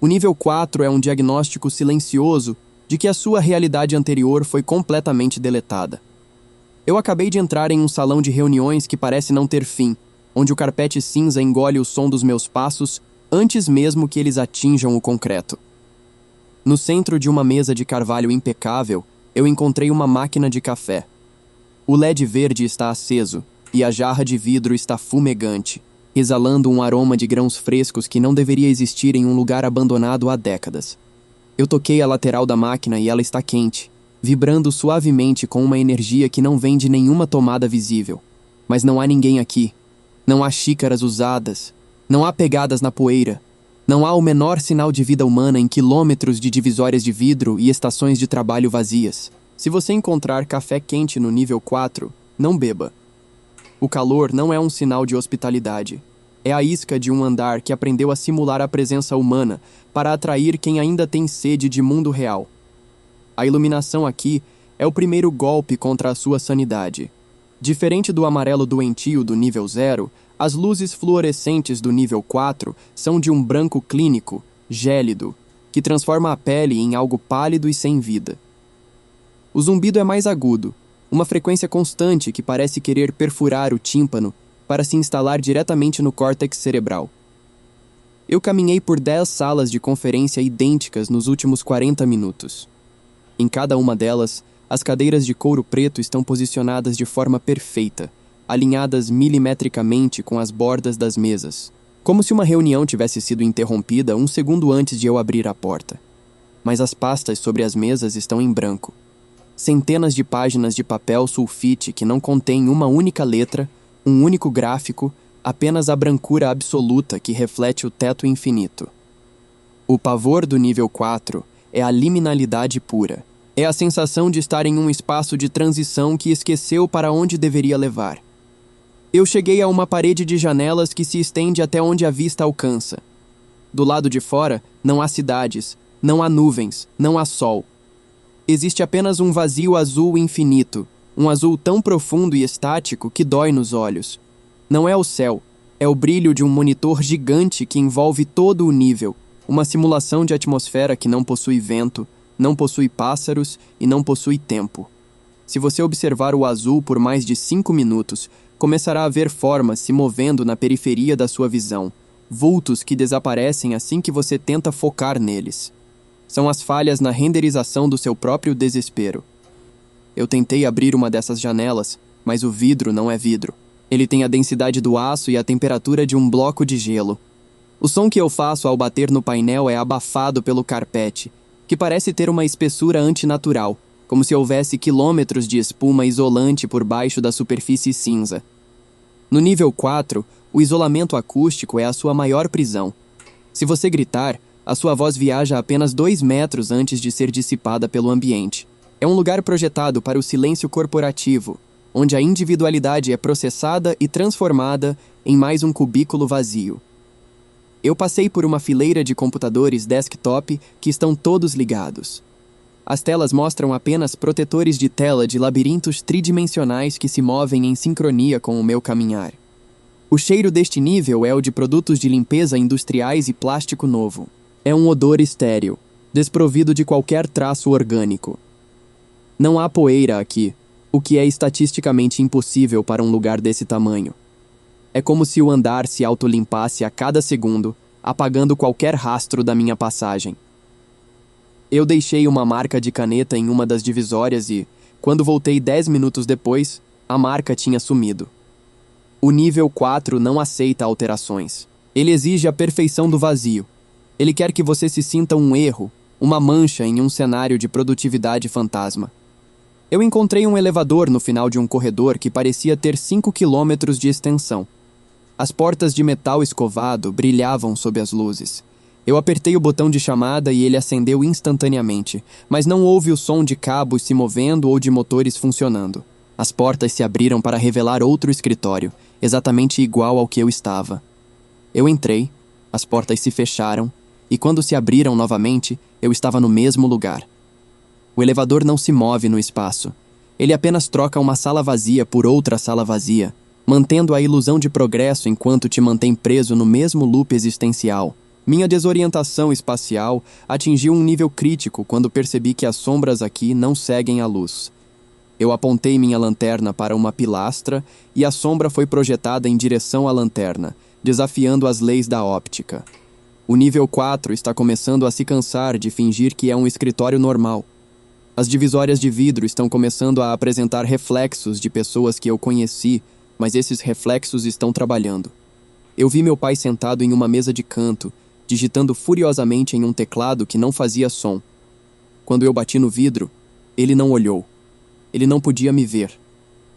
O nível 4 é um diagnóstico silencioso de que a sua realidade anterior foi completamente deletada. Eu acabei de entrar em um salão de reuniões que parece não ter fim, onde o carpete cinza engole o som dos meus passos antes mesmo que eles atinjam o concreto. No centro de uma mesa de carvalho impecável, eu encontrei uma máquina de café. O LED verde está aceso e a jarra de vidro está fumegante, exalando um aroma de grãos frescos que não deveria existir em um lugar abandonado há décadas. Eu toquei a lateral da máquina e ela está quente, vibrando suavemente com uma energia que não vem de nenhuma tomada visível. Mas não há ninguém aqui. Não há xícaras usadas. Não há pegadas na poeira. Não há o menor sinal de vida humana em quilômetros de divisórias de vidro e estações de trabalho vazias. Se você encontrar café quente no nível 4, não beba. O calor não é um sinal de hospitalidade. É a isca de um andar que aprendeu a simular a presença humana para atrair quem ainda tem sede de mundo real. A iluminação aqui é o primeiro golpe contra a sua sanidade. Diferente do amarelo doentio do nível 0, as luzes fluorescentes do nível 4 são de um branco clínico, gélido, que transforma a pele em algo pálido e sem vida. O zumbido é mais agudo, uma frequência constante que parece querer perfurar o tímpano para se instalar diretamente no córtex cerebral. Eu caminhei por 10 salas de conferência idênticas nos últimos 40 minutos. Em cada uma delas, as cadeiras de couro preto estão posicionadas de forma perfeita, alinhadas milimetricamente com as bordas das mesas, como se uma reunião tivesse sido interrompida um segundo antes de eu abrir a porta. Mas as pastas sobre as mesas estão em branco. Centenas de páginas de papel sulfite que não contêm uma única letra, um único gráfico, apenas a brancura absoluta que reflete o teto infinito. O pavor do nível 4 é a liminalidade pura. É a sensação de estar em um espaço de transição que esqueceu para onde deveria levar. Eu cheguei a uma parede de janelas que se estende até onde a vista alcança. Do lado de fora, não há cidades, não há nuvens, não há sol. Existe apenas um vazio azul infinito, um azul tão profundo e estático que dói nos olhos. Não é o céu, é o brilho de um monitor gigante que envolve todo o nível, uma simulação de atmosfera que não possui vento, não possui pássaros e não possui tempo. Se você observar o azul por mais de 5 minutos, começará a ver formas se movendo na periferia da sua visão, vultos que desaparecem assim que você tenta focar neles. São as falhas na renderização do seu próprio desespero. Eu tentei abrir uma dessas janelas, mas o vidro não é vidro. Ele tem a densidade do aço e a temperatura de um bloco de gelo. O som que eu faço ao bater no painel é abafado pelo carpete, que parece ter uma espessura antinatural, como se houvesse quilômetros de espuma isolante por baixo da superfície cinza. No nível 4, o isolamento acústico é a sua maior prisão. Se você gritar, a sua voz viaja apenas 2 metros antes de ser dissipada pelo ambiente. É um lugar projetado para o silêncio corporativo, onde a individualidade é processada e transformada em mais um cubículo vazio. Eu passei por uma fileira de computadores desktop que estão todos ligados. As telas mostram apenas protetores de tela de labirintos tridimensionais que se movem em sincronia com o meu caminhar. O cheiro deste nível é o de produtos de limpeza industriais e plástico novo. É um odor estéril, desprovido de qualquer traço orgânico. Não há poeira aqui, o que é estatisticamente impossível para um lugar desse tamanho. É como se o andar se autolimpasse a cada segundo, apagando qualquer rastro da minha passagem. Eu deixei uma marca de caneta em uma das divisórias e, quando voltei 10 minutos depois, a marca tinha sumido. O nível 4 não aceita alterações. Ele exige a perfeição do vazio. Ele quer que você se sinta um erro, uma mancha em um cenário de produtividade fantasma. Eu encontrei um elevador no final de um corredor que parecia ter 5 quilômetros de extensão. As portas de metal escovado brilhavam sob as luzes. Eu apertei o botão de chamada e ele acendeu instantaneamente, mas não houve o som de cabos se movendo ou de motores funcionando. As portas se abriram para revelar outro escritório, exatamente igual ao que eu estava. Eu entrei, as portas se fecharam, e quando se abriram novamente, eu estava no mesmo lugar. O elevador não se move no espaço. Ele apenas troca uma sala vazia por outra sala vazia, mantendo a ilusão de progresso enquanto te mantém preso no mesmo loop existencial, Minha desorientação espacial atingiu um nível crítico quando percebi que as sombras aqui não seguem a luz. Eu apontei minha lanterna para uma pilastra e a sombra foi projetada em direção à lanterna, desafiando as leis da óptica. O nível 4 está começando a se cansar de fingir que é um escritório normal. As divisórias de vidro estão começando a apresentar reflexos de pessoas que eu conheci, mas esses reflexos estão trabalhando. Eu vi meu pai sentado em uma mesa de canto, digitando furiosamente em um teclado que não fazia som. Quando eu bati no vidro, ele não olhou. Ele não podia me ver.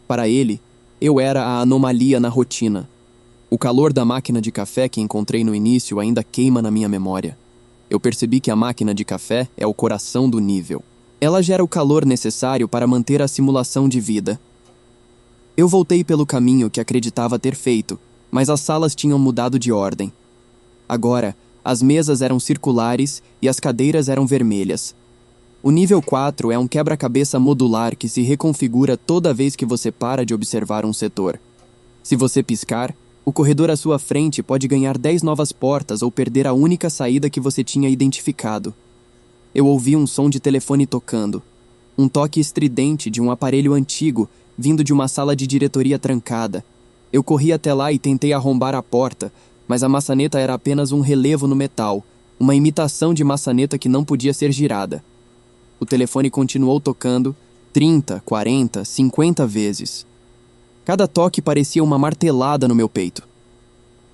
Para ele, eu era a anomalia na rotina. O calor da máquina de café que encontrei no início ainda queima na minha memória. Eu percebi que a máquina de café é o coração do nível. Ela gera o calor necessário para manter a simulação de vida. Eu voltei pelo caminho que acreditava ter feito, mas as salas tinham mudado de ordem. Agora, as mesas eram circulares e as cadeiras eram vermelhas. O nível 4 é um quebra-cabeça modular que se reconfigura toda vez que você para de observar um setor. Se você piscar, o corredor à sua frente pode ganhar 10 novas portas ou perder a única saída que você tinha identificado. Eu ouvi um som de telefone tocando. Um toque estridente de um aparelho antigo, vindo de uma sala de diretoria trancada. Eu corri até lá e tentei arrombar a porta, mas a maçaneta era apenas um relevo no metal, uma imitação de maçaneta que não podia ser girada. O telefone continuou tocando 30, 40, 50 vezes. Cada toque parecia uma martelada no meu peito.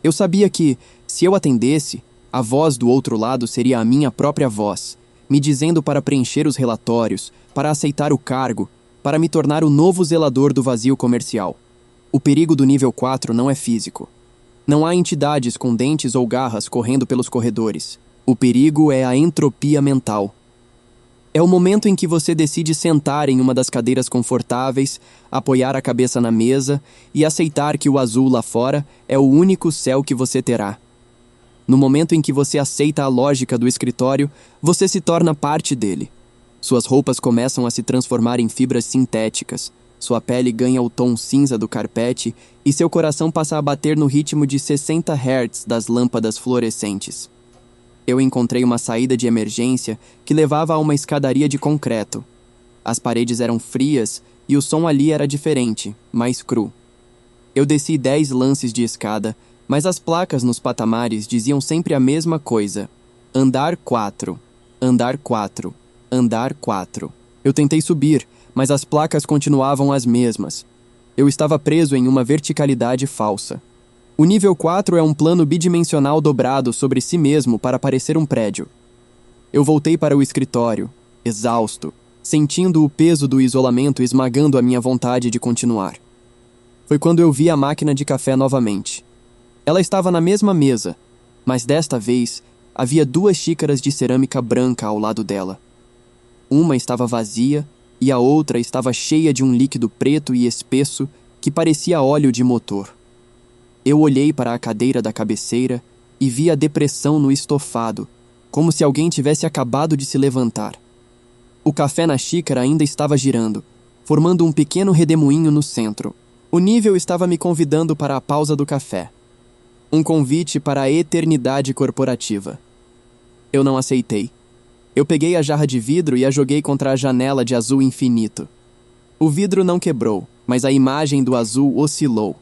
Eu sabia que, se eu atendesse, a voz do outro lado seria a minha própria voz, me dizendo para preencher os relatórios, para aceitar o cargo, para me tornar o novo zelador do vazio comercial. O perigo do nível 4 não é físico. Não há entidades com dentes ou garras correndo pelos corredores. O perigo é a entropia mental. É o momento em que você decide sentar em uma das cadeiras confortáveis, apoiar a cabeça na mesa e aceitar que o azul lá fora é o único céu que você terá. No momento em que você aceita a lógica do escritório, você se torna parte dele. Suas roupas começam a se transformar em fibras sintéticas, sua pele ganha o tom cinza do carpete e seu coração passa a bater no ritmo de 60 Hz das lâmpadas fluorescentes. Eu encontrei uma saída de emergência que levava a uma escadaria de concreto. As paredes eram frias e o som ali era diferente, mais cru. Eu desci 10 lances de escada, mas as placas nos patamares diziam sempre a mesma coisa. Andar 4, andar 4, andar 4. Eu tentei subir, mas as placas continuavam as mesmas. Eu estava preso em uma verticalidade falsa. O nível 4 é um plano bidimensional dobrado sobre si mesmo para parecer um prédio. Eu voltei para o escritório, exausto, sentindo o peso do isolamento esmagando a minha vontade de continuar. Foi quando eu vi a máquina de café novamente. Ela estava na mesma mesa, mas desta vez havia 2 xícaras de cerâmica branca ao lado dela. Uma estava vazia e a outra estava cheia de um líquido preto e espesso que parecia óleo de motor. Eu olhei para a cadeira da cabeceira e vi a depressão no estofado, como se alguém tivesse acabado de se levantar. O café na xícara ainda estava girando, formando um pequeno redemoinho no centro. O nível estava me convidando para a pausa do café. Um convite para a eternidade corporativa. Eu não aceitei. Eu peguei a jarra de vidro e a joguei contra a janela de azul infinito. O vidro não quebrou, mas a imagem do azul oscilou.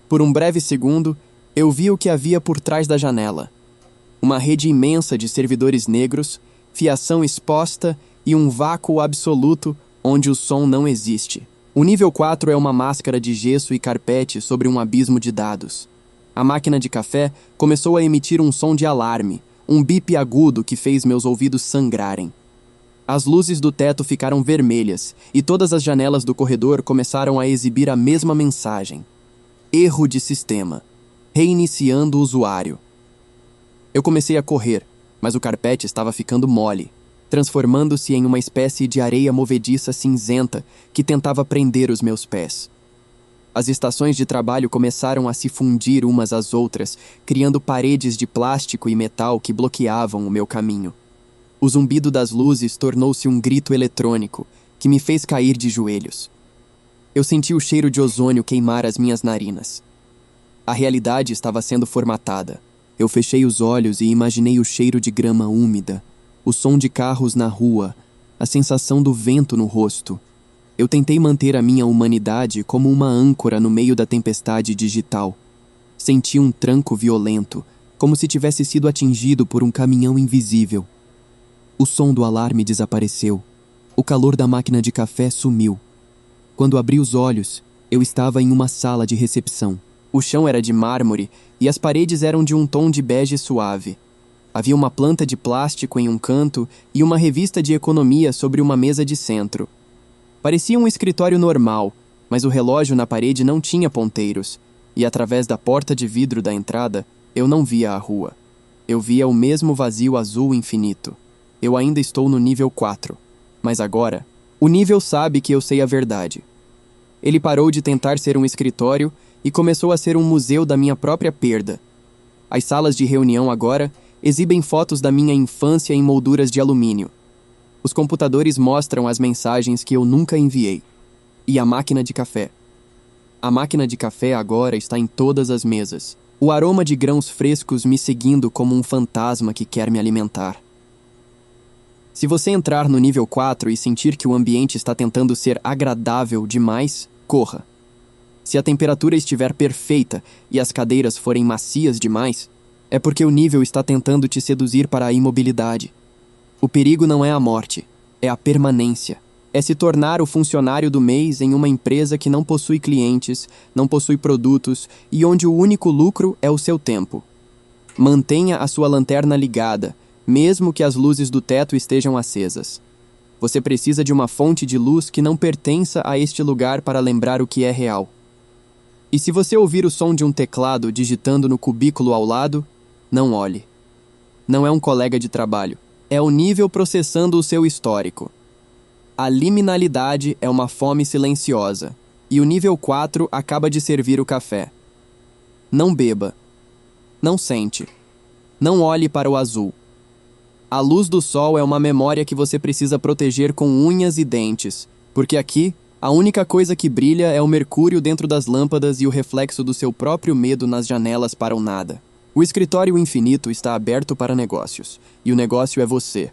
Por um breve segundo, eu vi o que havia por trás da janela. Uma rede imensa de servidores negros, fiação exposta e um vácuo absoluto onde o som não existe. O nível 4 é uma máscara de gesso e carpete sobre um abismo de dados. A máquina de café começou a emitir um som de alarme, um bip agudo que fez meus ouvidos sangrarem. As luzes do teto ficaram vermelhas e todas as janelas do corredor começaram a exibir a mesma mensagem. Erro de sistema. Reiniciando o usuário. Eu comecei a correr, mas o carpete estava ficando mole, transformando-se em uma espécie de areia movediça cinzenta que tentava prender os meus pés. As estações de trabalho começaram a se fundir umas às outras, criando paredes de plástico e metal que bloqueavam o meu caminho. O zumbido das luzes tornou-se um grito eletrônico que me fez cair de joelhos. Eu senti o cheiro de ozônio queimar as minhas narinas. A realidade estava sendo formatada. Eu fechei os olhos e imaginei o cheiro de grama úmida, o som de carros na rua, a sensação do vento no rosto. Eu tentei manter a minha humanidade como uma âncora no meio da tempestade digital. Senti um tranco violento, como se tivesse sido atingido por um caminhão invisível. O som do alarme desapareceu. O calor da máquina de café sumiu. Quando abri os olhos, eu estava em uma sala de recepção. O chão era de mármore e as paredes eram de um tom de bege suave. Havia uma planta de plástico em um canto e uma revista de economia sobre uma mesa de centro. Parecia um escritório normal, mas o relógio na parede não tinha ponteiros, e através da porta de vidro da entrada, eu não via a rua. Eu via o mesmo vazio azul infinito. Eu ainda estou no nível 4, mas agora, o nível sabe que eu sei a verdade. Ele parou de tentar ser um escritório e começou a ser um museu da minha própria perda. As salas de reunião agora exibem fotos da minha infância em molduras de alumínio. Os computadores mostram as mensagens que eu nunca enviei. E a máquina de café. A máquina de café agora está em todas as mesas. O aroma de grãos frescos me seguindo como um fantasma que quer me alimentar. Se você entrar no nível 4 e sentir que o ambiente está tentando ser agradável demais, corra. Se a temperatura estiver perfeita e as cadeiras forem macias demais, é porque o nível está tentando te seduzir para a imobilidade. O perigo não é a morte, é a permanência. É se tornar o funcionário do mês em uma empresa que não possui clientes, não possui produtos e onde o único lucro é o seu tempo. Mantenha a sua lanterna ligada, mesmo que as luzes do teto estejam acesas. Você precisa de uma fonte de luz que não pertença a este lugar para lembrar o que é real. E se você ouvir o som de um teclado digitando no cubículo ao lado, não olhe. Não é um colega de trabalho, é o nível processando o seu histórico. A liminalidade é uma fome silenciosa, e o nível 4 acaba de servir o café. Não beba. Não sente. Não olhe para o azul. A luz do sol é uma memória que você precisa proteger com unhas e dentes, porque aqui, a única coisa que brilha é o mercúrio dentro das lâmpadas e o reflexo do seu próprio medo nas janelas para o nada. O escritório infinito está aberto para negócios, e o negócio é você.